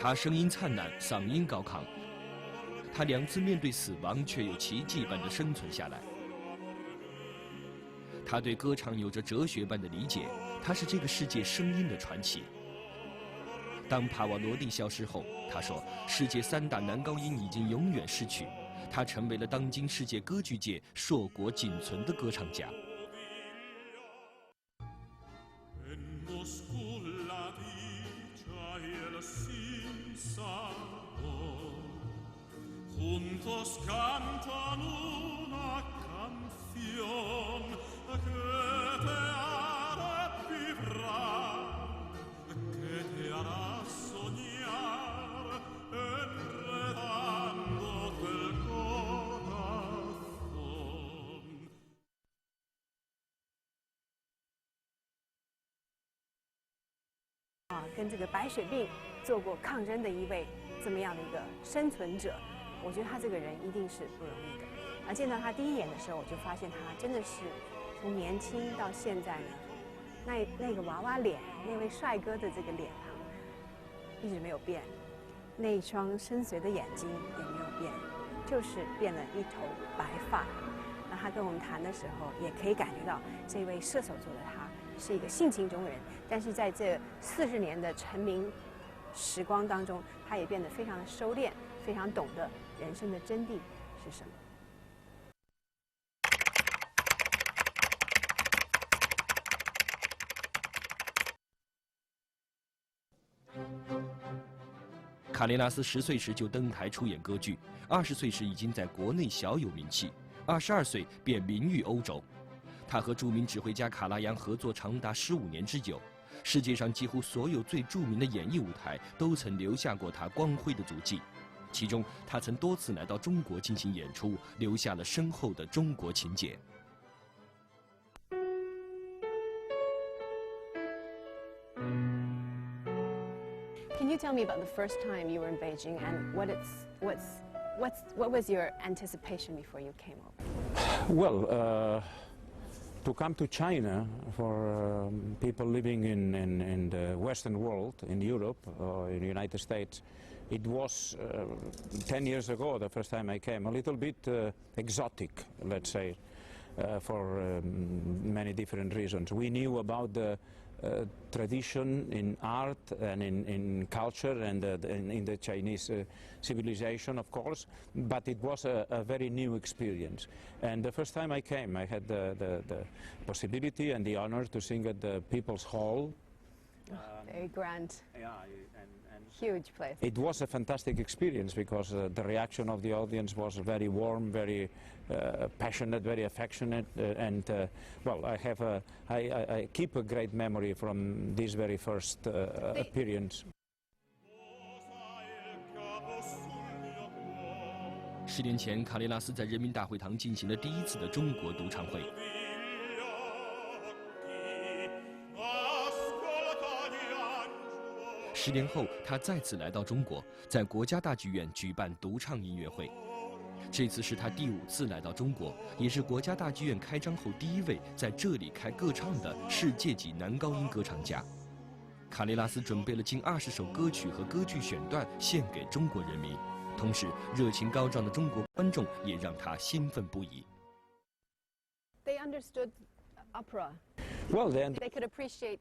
他声音灿烂，嗓音高亢。他2次面对死亡，却又奇迹般的生存下来。他对歌唱有着哲学般的理解，他是这个世界声音的传奇。当帕瓦罗蒂消失后，他说：“世界3大男高音已经永远逝去。”他成为了当今世界歌剧界硕果仅存的歌唱家。跟这个白血病做过抗争的一位这么样的一个生存者，我觉得他这个人一定是不容易的。而见到他第一眼的时候，我就发现他真的是从年轻到现在呢，那个娃娃脸，那位帅哥的这个脸庞一直没有变，那一双深邃的眼睛也没有变，就是变了一头白发。那他跟我们谈的时候，也可以感觉到这位射手座的他是一个性情中人，但是在这40年的成名时光当中，他也变得非常的收敛，非常懂得人生的真谛是什么。卡雷拉斯10岁时就登台出演歌剧，20岁时已经在国内小有名气，22岁便名誉欧洲。他和著名指挥家卡拉扬合作长达15年之久，世界上几乎所有最著名的演艺舞台都曾留下过他光辉的足迹。其中，他曾多次来到中国进行演出，留下了深厚的中国情结。Can you tell me about the first time you were in Beijing and what was your anticipation before you came over? Well, to come to China for people living in the Western world, in Europe or in the United States, it was 10 years ago, the first time I came, a little bit exotic, let's say, for many different reasons. We knew about the tradition in art and in culture and in the Chinese civilization, of course, but it was a very new experience. And the first time I came, I had the possibility and the honor to sing at the People's Hall. Very grand. Yeah, huge place. It was a fantastic experience because the reaction of the audience was very warm, very passionate, very affectionate, and well, I keep a great memory from this very first appearance. 10年前，卡雷拉斯在人民大会堂进行了第1次的中国独唱会。10年后，他再次来到中国，在国家大剧院举办独唱音乐会。这次是他第5次来到中国，也是国家大剧院开张后第1位在这里开个唱的世界级男高音歌唱家。卡雷拉斯准备了近20首歌曲和歌剧选段献给中国人民，同时热情高涨的中国观众也让他兴奋不已。They understood opera. Well, then they could appreciate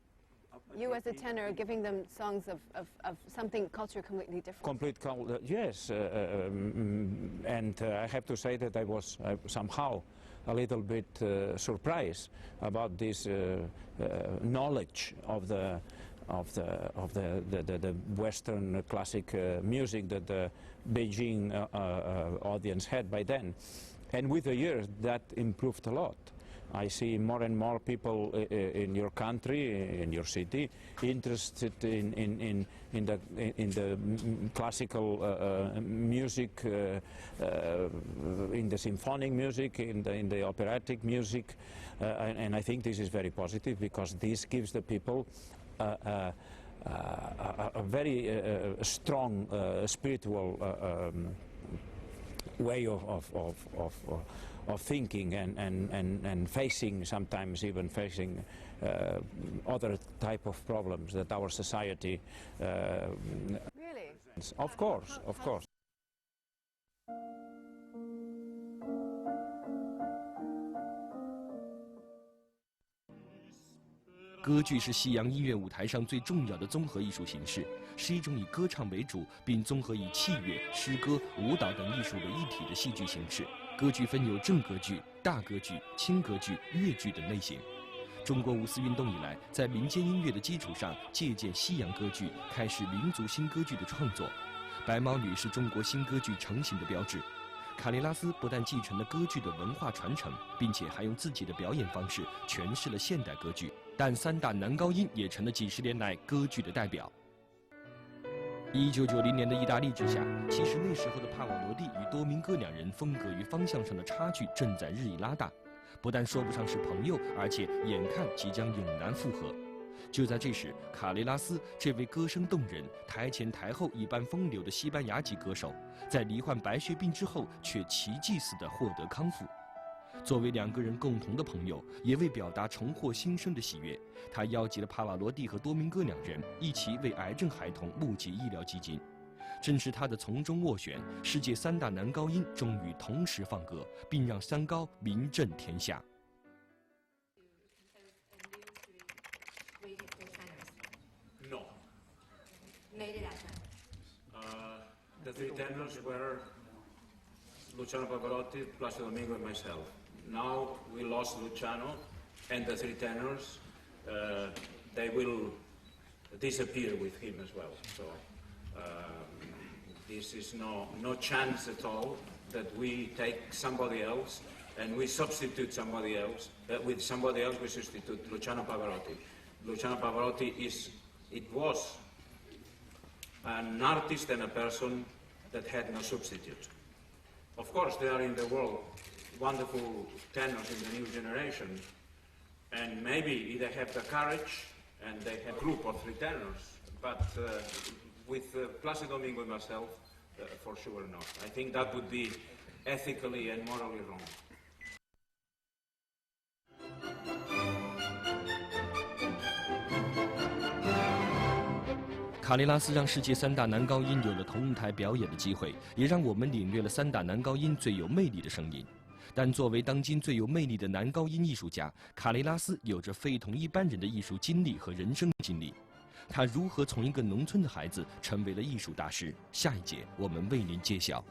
you as a tenor giving them songs of something culture completely different. Yes, and I have to say that I was somehow a little bit surprised about this knowledge of the Western classic music that the Beijing audience had by then, and with the years that improved a lot. I see more and more people in your country, in your city, interested in the classical music, in the symphonic music, in the operatic music, and I think this is very positive because this gives the people a very strong spiritual way of thinking and facing, sometimes even facing other type of problems that our society Really? way. Of course, of course. 歌剧是西洋音乐舞台上最重要的综合艺术形式，是一种以歌唱为主，并综合以器乐、诗歌、舞蹈等艺术为一体的戏剧形式。歌剧分有正歌剧、大歌剧、轻歌剧、越剧等类型。中国五四运动以来，在民间音乐的基础上，借鉴西洋歌剧，开始民族新歌剧的创作。白毛女是中国新歌剧成型的标志。卡雷拉斯不但继承了歌剧的文化传承，并且还用自己的表演方式诠释了现代歌剧。但三大男高音也成了几十年来歌剧的代表。1990年的意大利之下，其实那时候的帕瓦罗蒂与多明戈两人风格与方向上的差距正在日益拉大，不但说不上是朋友，而且眼看即将永难复合。就在这时，卡雷拉斯这位歌声动人、台前台后一般风流的西班牙籍歌手，在罹患白血病之后，却奇迹似的获得康复。作为两个人共同的朋友，也为表达重获新生的喜悦，他邀集了帕瓦罗蒂和多明戈两人一起为癌症孩童募集医疗基金。正是他的从中斡旋，世界三大男高音终于同时放歌，并让三高名震天下。No. The Three Tenors were Luciano Pavarotti, Placido Domingo, and myself. Now we lost Luciano, and the Three Tenors, they will disappear with him as well. So this is no chance at all that we take somebody else and we substitute somebody else. With somebody else we substitute Luciano Pavarotti. Luciano Pavarotti was an artist and a person that had no substitute. Of course, there are in the world wonderful tenors in the new generation, and maybe they have the courage and they have a group of three tenors, but with Placido Domingo and myself, for sure not. I think that would be ethically and morally wrong. 卡雷拉斯让世界三大男高音有了同舞台表演的机会，也让我们领略了三大男高音最有魅力的声音。但作为当今最有魅力的男高音艺术家，卡雷拉斯有着非同一般人的艺术经历和人生经历。他如何从一个农村的孩子成为了艺术大师？下一节我们为您揭晓。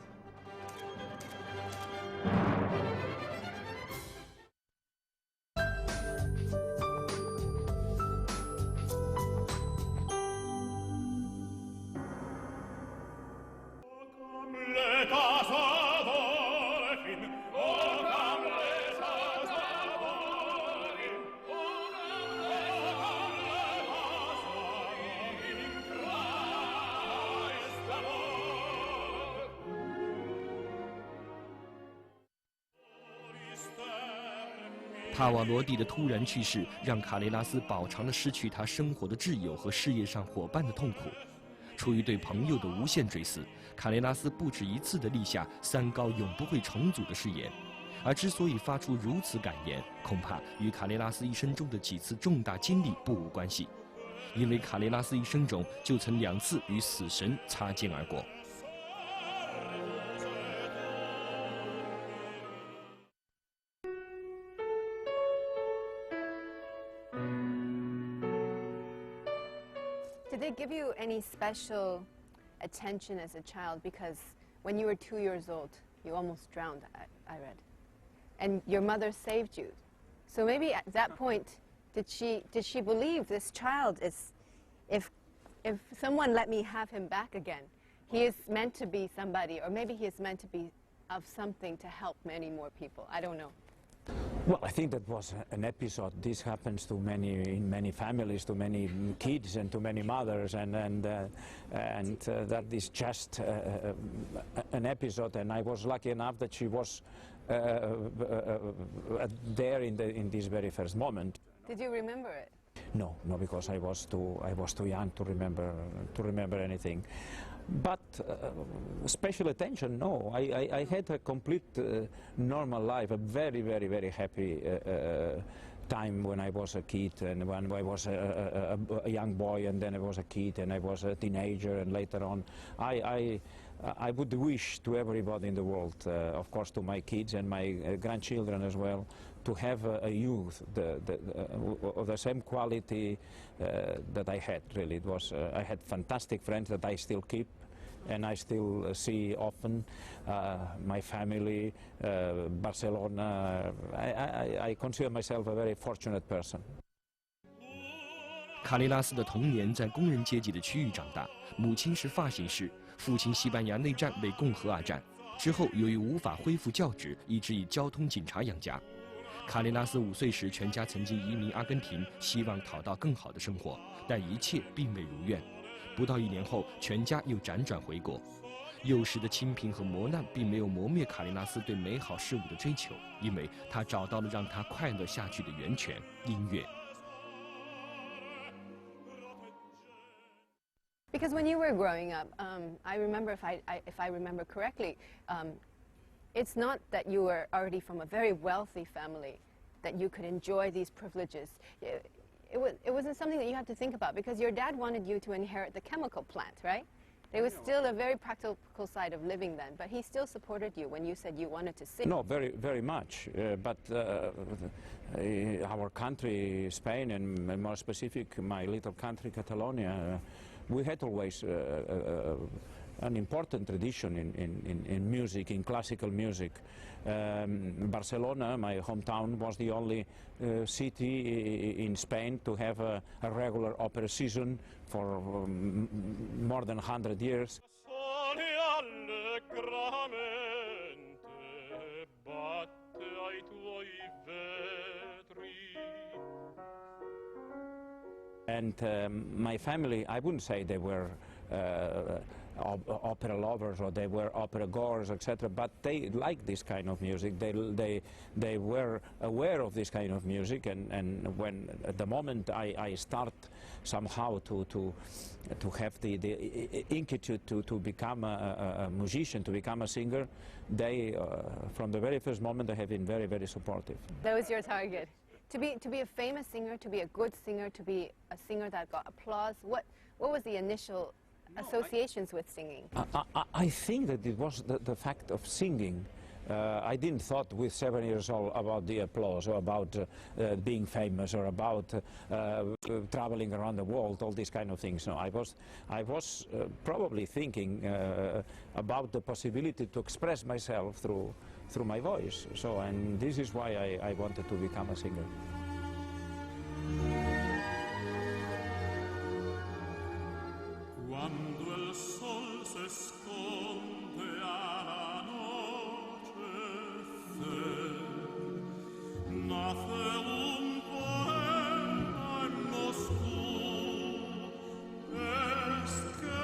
帕瓦罗蒂的突然去世，让卡雷拉斯饱尝了失去他生活的挚友和事业上伙伴的痛苦。出于对朋友的无限追思，卡雷拉斯不止一次地立下三高永不会重组的誓言。而之所以发出如此感言，恐怕与卡雷拉斯一生中的几次重大经历不无关系，因为卡雷拉斯一生中就曾2次与死神擦肩而过。Did they give you any special attention as a child? Because when you were 2 years old, you almost drowned, I read. And your mother saved you. So maybe at that point, did she believe this child is, if someone let me have him back again, he is meant to be somebody, or maybe he is meant to be of something to help many more people. I don't know. Well, I think that was an episode. This happens to in many families, to many kids, and to many mothers, and that is just an episode. And I was lucky enough that she was there in this very first moment. Did you remember it? No, because I was too young to remember anything. But special attention, no. I had a complete normal life, a very, very, very happy time when I was a kid, and when I was a young boy, and then I was a kid, and I was a teenager, and later on, I would wish to everybody in the world, of course to my kids and my grandchildren as well, to have a youth of the same quality that I had, really. It was, I had fantastic friends that I still keep, and I still see often. My family, Barcelona. I consider myself a very fortunate person. 卡雷拉斯的童年在工人阶级的区域长大，母亲是发型师，父亲西班牙内战为共和而战，之后由于无法恢复教职，一直以交通警察养家。卡雷拉斯5岁时，全家曾经移民阿根廷，希望讨到更好的生活，但一切并未如愿。不到1年后，全家又辗转回国。幼时的清贫和磨难并没有磨灭卡雷拉斯对美好事物的追求，因为他找到了让他快乐下去的源泉——音乐。 Because when you were growing up, I remember, if I remember correctly, it's not that you were already from a very wealthy family that you could enjoy these privileges. It wasn't something that you had to think about, because your dad wanted you to inherit the chemical plant, right? There was still a very practical side of living then, but he still supported you when you said you wanted to sing. No, very, very much. But our country, Spain, and more specific, my little country, Catalonia, we had always an important tradition in music, in classical music. Barcelona, my hometown, was the only city in Spain to have a regular opera season for more than 100 years. And my family, I wouldn't say they were opera lovers or they were opera goers, etc., but they liked this kind of music. They were aware of this kind of music, and when at the moment I start somehow to have the inquietude to become a musician, to become a singer, they from the very first moment they have been very, very supportive. That was your target. To be a famous singer, to be a good singer, to be a singer that got applause. What was the initial associations with singing? I think that it was the fact of singing. I didn't thought with 7 years old about the applause or about being famous or about traveling around the world, all these kind of things. No, I was probably thinking about the possibility to express myself through my voice. So, and this is why I wanted to become a singer. Cuando el sol se esconde al anochecer, nace un poema en Moscú. Es que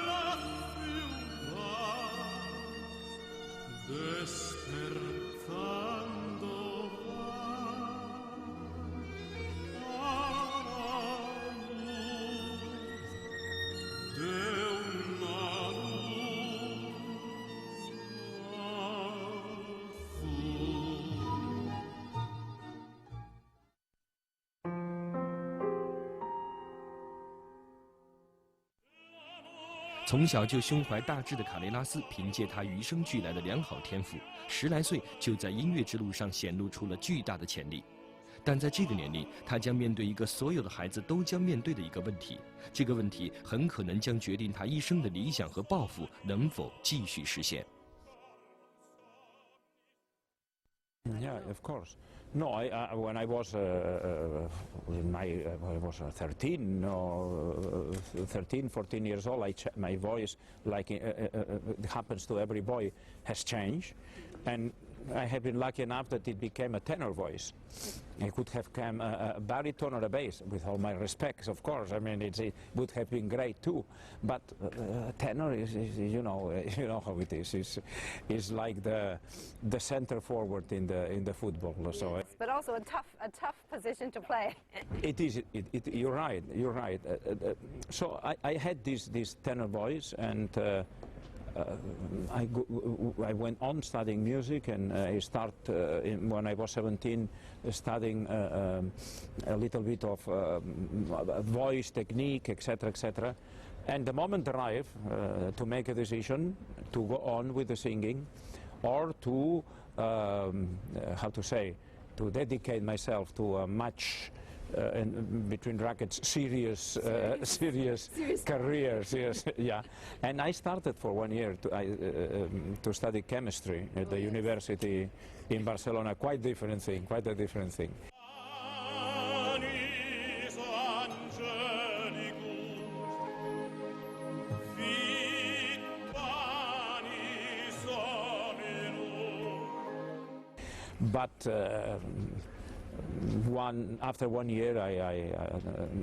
la ciudad despertando va a la luz de una luz azul. 从小就胸怀大志的卡雷拉斯，凭借他与生俱来的良好天赋，10来岁就在音乐之路上显露出了巨大的潜力。但在这个年龄，他将面对一个所有的孩子都将面对的一个问题，这个问题很可能将决定他一生的理想和抱负能否继续实现。 Yeah, of course. No, when I was I was 13 or 13, 14 years old, my voice, like it happens to every boy, has changed, and I have been lucky enough that it became a tenor voice. It could have come a baritone or a bass, with all my respects, of course. I mean, it would have been great too, but tenor is you know how it is. Is like the center forward in the football. So. Yes, but also a tough position to play. It is. You're right. You're right. So I had this tenor voice, and I went on studying music, and I started when I was 17 studying a little bit of voice technique, etc., etc. And the moment arrived to make a decision to go on with the singing, or to how to say, to dedicate myself to a much in between brackets serious careers. Yes, yeah. And I started for 1 year to study chemistry at the university in Barcelona. Quite a different thing. But after 1 year,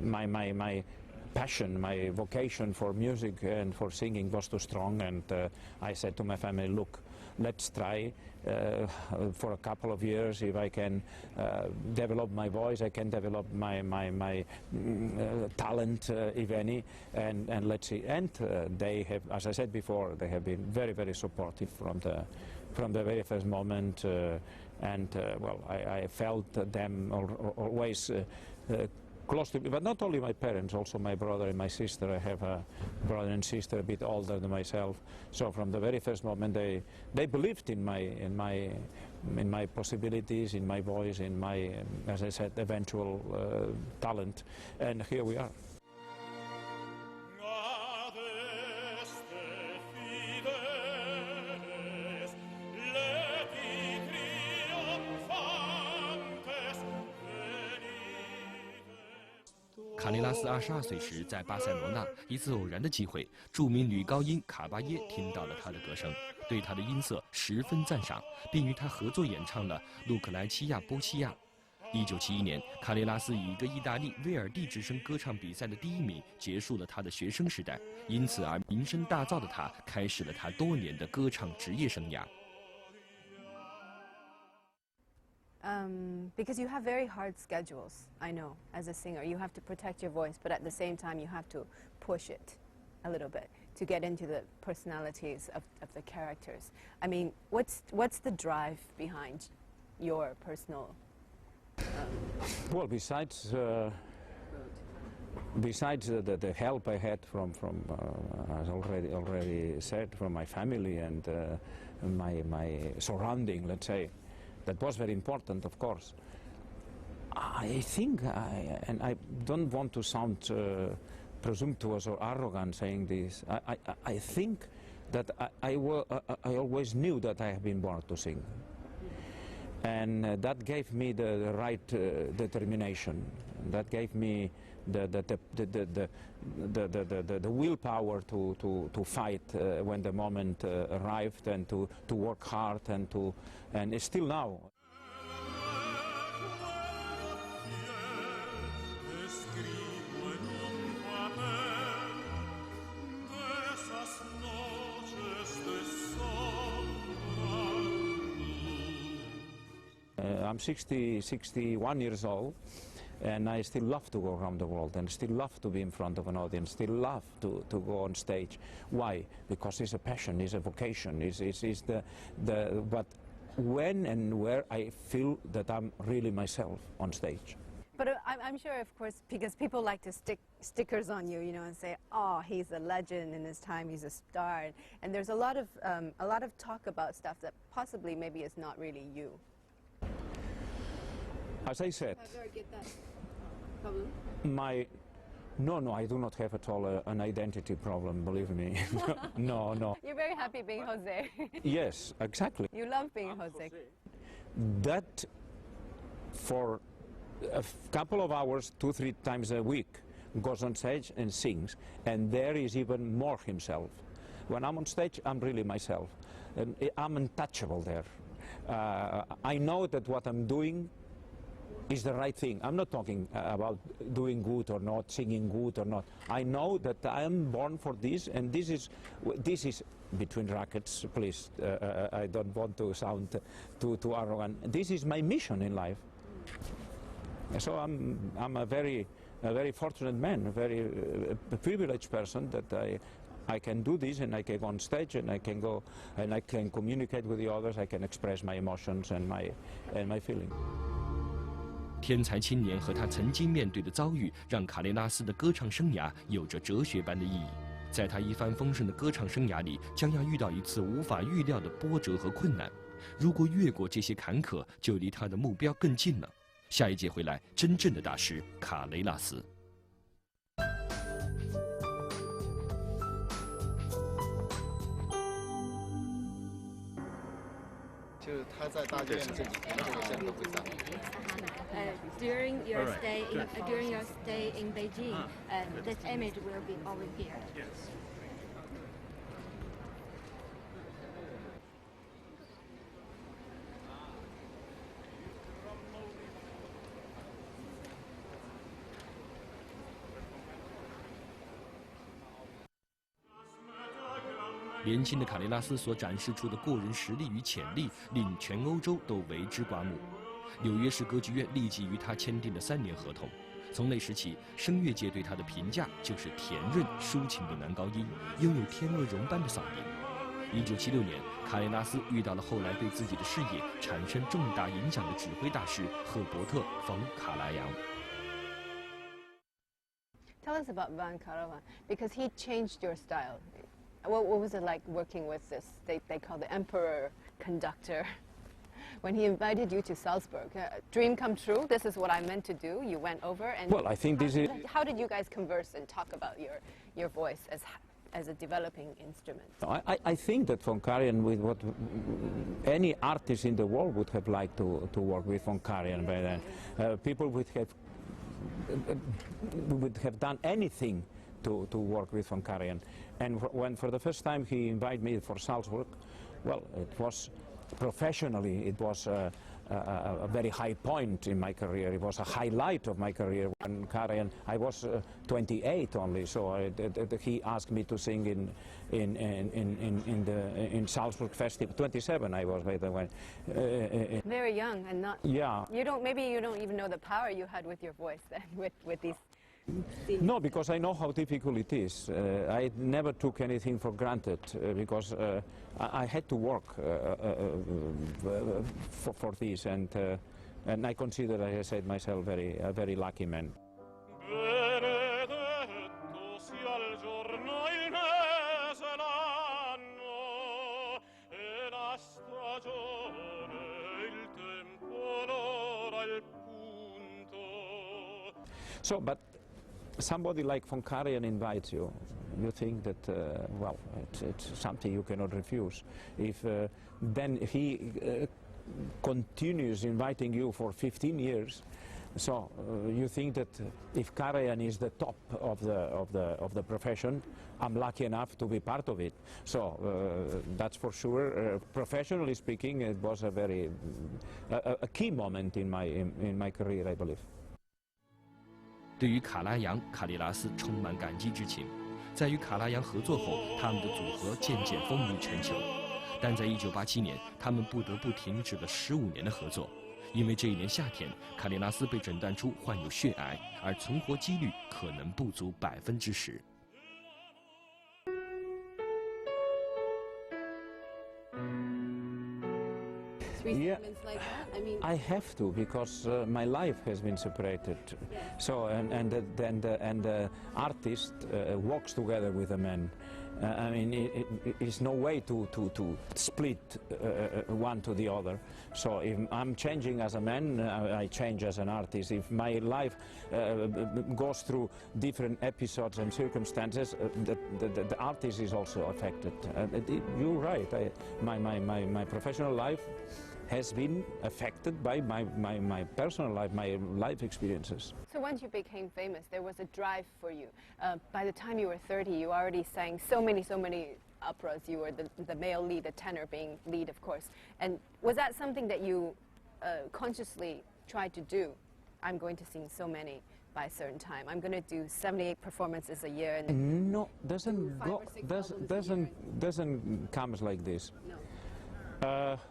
my passion, my vocation for music and for singing was too strong, and I said to my family, look, let's try for a couple of years. If I can develop my voice, I can develop my talent, if any, and let's see. And they have, as I said before, they have been very, very supportive from the very first moment. Well, I felt them always close to me, but not only my parents, also my brother and my sister. I have a brother and sister a bit older than myself. So from the very first moment, they believed in my possibilities, in my voice, in my, as I said, eventual talent, and here we are.卡雷拉斯22岁时，在巴塞罗那一次偶然的机会，著名女高音卡巴耶听到了他的歌声，对他的音色十分赞赏，并与他合作演唱了《路克莱齐亚波西亚》。1971年，卡雷拉斯以一个意大利威尔第之声歌唱比赛的第1名，结束了他的学生时代，因此而名声大噪的他，开始了他多年的歌唱职业生涯。Because you have very hard schedules, I know, as a singer. You have to protect your voice, but at the same time you have to push it a little bit to get into the personalities of the characters. I mean, what's the drive behind your personal well, besides the help I had from as already said, from my family and my surrounding, let's say, that was very important, of course. I think, and I don't want to sound presumptuous or arrogant saying this, I think that I always knew that I have been born to sing. And that gave me the right determination. That gave me the willpower to fight when the moment arrived, and to work hard, and still now. I'm 61 years old, and I still love to go around the world, and still love to be in front of an audience, still love to go on stage. Why? Because it's a passion, it's a vocation, it's but when and where I feel that I'm really myself on stage. But I'm sure, of course, because people like to stick stickers on you, you know, and say, "Oh, he's a legend in his time, he's a star," and there's a lot of talk about stuff that possibly maybe is not really you. As I said, Have you ever get that problem? No, I do not have at all an identity problem, believe me. No. You're very happy being Jose. Yes, exactly. You love being Jose. That for a couple of hours, 2-3 times a week, goes on stage and sings, and there is even more himself. When I'm on stage, I'm really myself, and I'm untouchable there. I know that what I'm doing is the right thing. I'm not talking about doing good or not, singing good or not. I know that I am born for this, and this is between brackets, please, I don't want to sound too arrogant. This is my mission in life. So I'm a very fortunate man, a very privileged person, that I can do this, and I can go on stage, and I can go, and I can communicate with the others. I can express my emotions and my feeling. 天才青年和他曾经面对的遭遇，让卡雷拉斯的歌唱生涯有着哲学般的意义。在他一帆风顺的歌唱生涯里，将要遇到一次无法预料的波折和困难。如果越过这些坎坷，就离他的目标更近了。下一节回来，真正的大师卡雷拉斯。就是他在大剧院这几天这个镜头会上。During your stay in Beijing, this image will be over here. Yes. 年轻的卡雷拉斯所展示出的过人实力与潜力，令全欧洲都为之刮目。纽约市歌剧院立即与他签订了3年合同。从那时起，声乐界对他的评价就是甜润抒情的男高音，拥有天鹅绒般的嗓音。1976年，卡雷拉斯遇到了后来对自己的事业产生重大影响的指挥大师赫伯特·冯·卡拉扬。Tell us about Van Karajan, because he changed your style. What was it like working with this, they call the emperor conductor, when he invited you to Salzburg? Dream come true, this is what I meant to do, you went over and... Well, I think this is... How did you guys converse and talk about your voice as a developing instrument? I think that Von Karajan, with what any artist in the world would have liked to work with Von Karajan by then. People would have done anything to work with Von Karajan. And when for the first time he invited me for Salzburg, well, it was professionally, it was a very high point in my career. It was a highlight of my career. When Karajan, I was 28 only, so he asked me to sing in Salzburg Festival. 27 I was by the way. Very young and not. Yeah. Maybe you don't even know the power you had with your voice then, with these. No, because I know how difficult it is. I never took anything for granted because I had to work for this, and I consider, as I said myself, a very lucky man. Benedetto sia il giorno, il mese, l'anno, e la stagione, il tempo, l'ora, il punto. So, but somebody like Von Karajan invites you. You think that, well, it's something you cannot refuse. If then he continues inviting you for 15 years, so you think that if Karajan is the top of the profession, I'm lucky enough to be part of it. So that's for sure. Professionally speaking, it was a key moment in my career, I believe. 对于卡拉扬、卡利拉斯充满感激之情。在与卡拉扬合作后，他们的组合渐渐风靡全球。但在1987年，他们不得不停止了15年的合作，因为这一年夏天，卡利拉斯被诊断出患有血癌，而存活几率可能不足10%。Yeah, I have to, because my life has been separated. So and the artist walks together with a man. I mean, it's no way to split one to the other. So if I'm changing as a man, I change as an artist. If my life goes through different episodes and circumstances, the artist is also affected. You're right. My professional life has been affected by my personal life, my life experiences. So once you became famous, there was a drive for you. By the time you were 30, you already sang so many operas. You were the male lead, the tenor being lead, of course. And was that something that you consciously tried to do? I'm going to sing so many by a certain time. I'm going to do 78 performances a year. And no, doesn't come like this. No.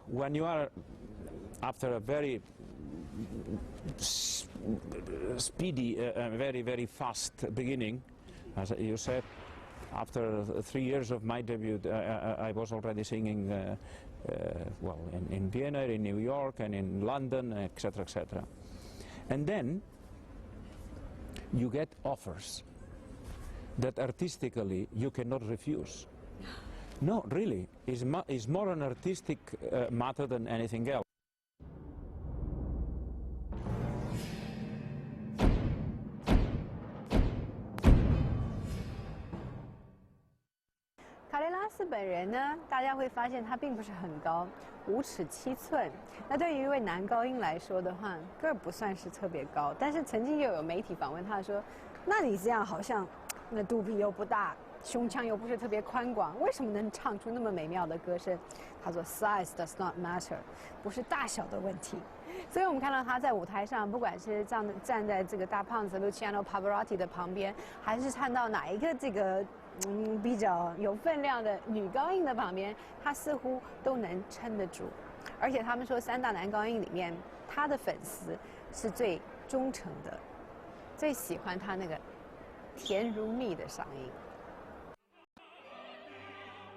When you are after a very speedy, very fast beginning, as you said, after 3 years of my debut, I was already singing, well, in Vienna, in New York, and in London, etc., etc. And then you get offers that artistically you cannot refuse. No, really, it's more an artistic matter than anything else.卡雷拉斯本人呢，大家会发现他并不是很高，5尺7寸。那对于一位男高音来说的话，个儿不算是特别高。但是曾经又有媒体访问他说：“那你这样好像，那肚皮又不大，胸腔又不是特别宽广，为什么能唱出那么美妙的歌声？”他说 ：“Size does not matter， 不是大小的问题。”所以我们看到他在舞台上，不管是站在这个大胖子 Luciano Pavarotti 的旁边，还是看到哪一个这个比较有分量的女高音的旁边，他似乎都能撑得住。而且他们说3大男高音里面，他的粉丝是最忠诚的，最喜欢他那个甜如蜜的嗓音。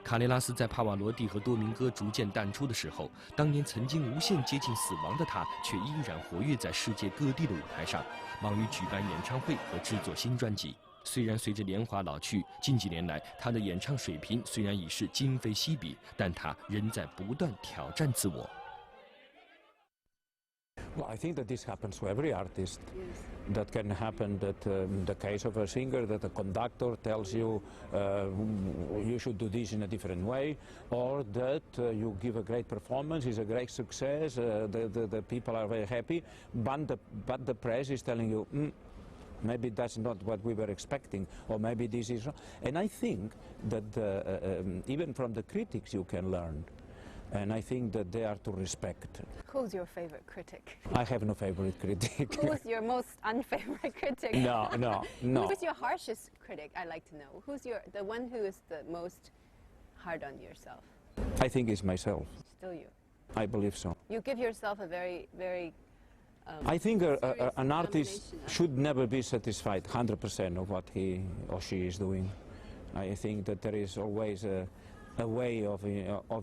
卡雷拉斯在帕瓦罗蒂和多明戈逐渐淡出的时候，当年曾经无限接近死亡的他，却依然活跃在世界各地的舞台上，忙于举办演唱会和制作新专辑。虽然随着年华老去，近几年来他的演唱水平虽然已是今非昔比，但他仍在不断挑战自我。Well, I think that this happens to every artist. That can happen that in the case of a singer, that the conductor tells you you should do this in a different way, or that you give a great performance, it's a great success, the people are very happy, but the press is telling you, maybe that's not what we were expecting, or maybe this is wrong. And I think that even from the critics you can learn. And I think that they are to respect. Who's your favorite critic? I have no favorite critic. Who's your most unfavorite critic? No. Who's your harshest critic? I'd like to know. Who's the one who is the most hard on yourself? I think it's myself. Still you? I believe so. You give yourself a very, very... I think an artist should never be satisfied 100% of what he or she is doing. I think that there is always a way of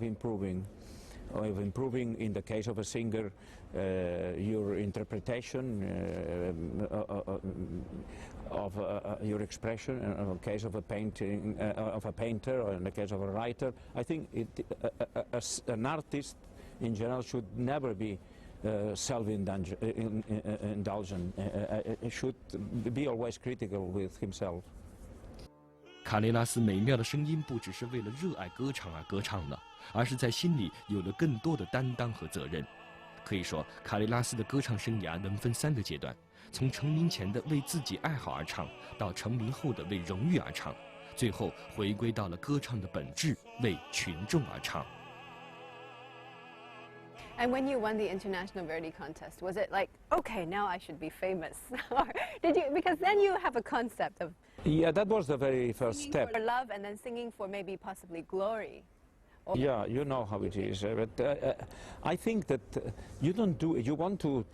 improving. In the case of a singer, your interpretation of your expression. In the case of a painting, of a painter, or in the case of a writer, I think an artist in general should never be self-indulgent. Should be always critical with himself. 卡雷拉斯美妙的声音不只是为了热爱歌唱而歌唱了，而是在心里有了更多的担当和责任。可以说，卡雷拉斯的歌唱生涯能分3个阶段：从成名前的为自己爱好而唱，到成名后的为荣誉而唱，最后回归到了歌唱的本质，为群众而唱。And when you won the International Verdi Contest, was it like, okay, now I should be famous? Or did you, because then you have a concept of... Yeah, that was the very first step. For love and then singing for maybe possibly glory. Or Yeah, you know how it is. But I think that you don't do it. You want to,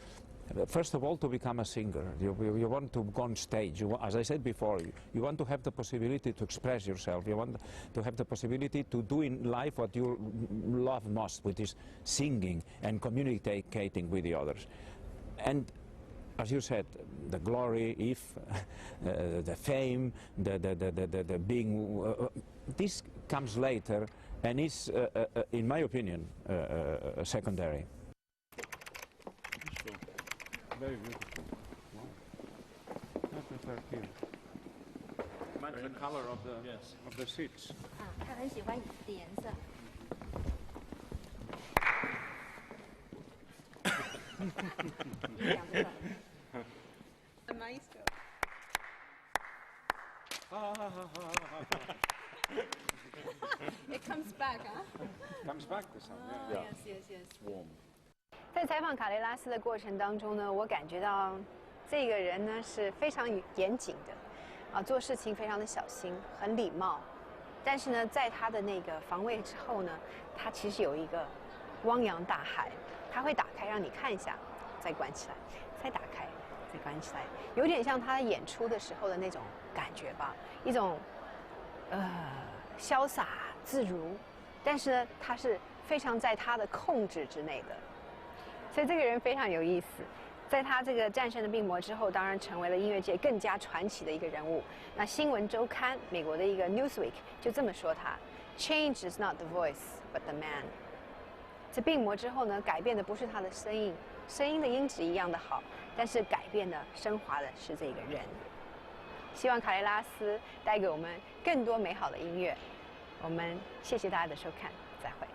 first of all, to become a singer. You want to go on stage. As I said before, you want to have the possibility to express yourself. You want to have the possibility to do in life what you love most, which is singing and communicating with the others. And as you said, the glory, the fame, the being, this comes later and is, in my opinion, secondary. Very beautiful. Wow. Match the color of the seats. 他很喜欢的颜色。A maestro. It comes back, huh? Comes back the sound. Yeah. Yes. Warm. 在采访卡雷拉斯的过程当中呢，我感觉到这个人呢是非常严谨的，做事情非常的小心，很礼貌。但是呢，在他的那个防卫之后呢，他其实有一个汪洋大海，他会打开让你看一下，再关起来，再打开，再关起来，有点像他演出的时候的那种感觉吧，一种潇洒自如，但是呢，他是非常在他的控制之内的。所以这个人非常有意思。在他这个战胜了病魔之后，当然成为了音乐界更加传奇的一个人物。那新闻周刊，美国的一个 Newsweek 就这么说他 ：“Change is not the voice, but the man。”这病魔之后呢，改变的不是他的声音，声音的音质一样的好，但是改变的、升华的是这个人。希望卡雷拉斯带给我们更多美好的音乐。我们谢谢大家的收看，再会。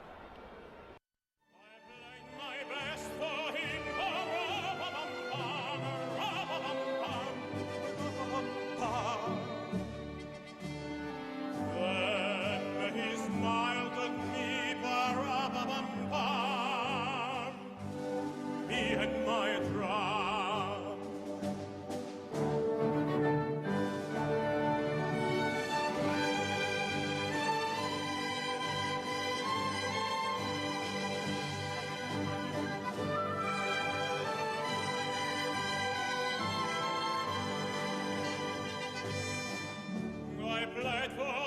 I played for